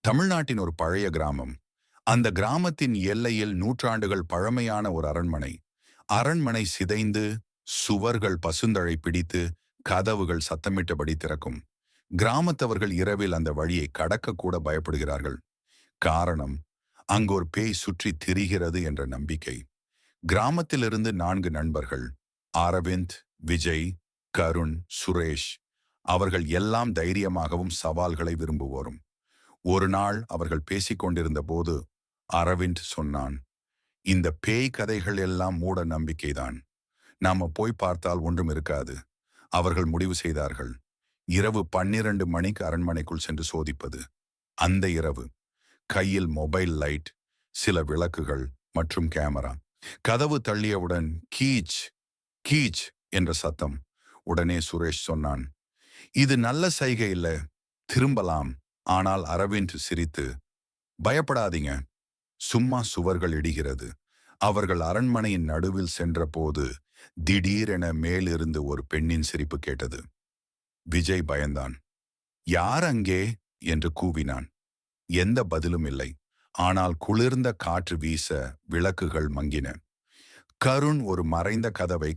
தமிழ்நாட்டின் ஒரு பழைய கிராமம். அந்த கிராமத்தின் எல்லையில் நூற்றாண்டுகள் பழமையான ஒரு அரண்மனை. அரண்மனை சிதைந்து, சுவர்கள் பசுந்தழை பிடித்து, கதவுகள் சத்தமிட்டபடி திறக்கும். கிராமத்தவர்கள் இரவில் அந்த வழியை கடக்கக்கூட பயப்படுகிறார்கள். காரணம், அங்கு ஒரு பேய் சுற்றி திரிகிறது என்ற நம்பிக்கை. கிராமத்திலிருந்து 4 நண்பர்கள், அரவிந்த், விஜய், கருண், சுரேஷ். அவர்கள் எல்லாம் தைரியமாகவும் சவால்களை விரும்புவோரும். ஒரு நாள் அவர்கள் பேசிக் கொண்டிருந்த போது அரவிந்த் சொன்னான், இந்த பேய் கதைகள் எல்லாம் மூட நம்பிக்கைதான். நாம போய் பார்த்தால் ஒன்றும் இருக்காது. அவர்கள் முடிவு செய்தார்கள். இரவு 12 மணிக்கு அரண்மனைக்குள் சென்று சோதிப்பது. அந்த இரவு கையில் மொபைல் லைட், சில விளக்குகள் மற்றும் கேமரா. கதவு தள்ளியவுடன் கீச் கீச் என்ற சத்தம். உடனே சுரேஷ் சொன்னான், இது நல்ல சைகை இல்ல, திரும்பலாம். ஆனால் அரவிந்த் சிரித்து, பயப்படாதீங்க, சும்மா சுவர்கள் இடிகிறது. அவர்கள் அரண்மனையின் நடுவில் சென்றபோது திடீரென மேலிருந்து ஒரு பெண்ணின் சிரிப்பு கேட்டது. விஜய் பயந்தான். யார் அங்கே என்று கூவினான். எந்த பதிலும் இல்லை. ஆனால் குளிர்ந்த காற்று வீச விளக்குகள் மங்கின. கருண் ஒரு மறைந்த கதவை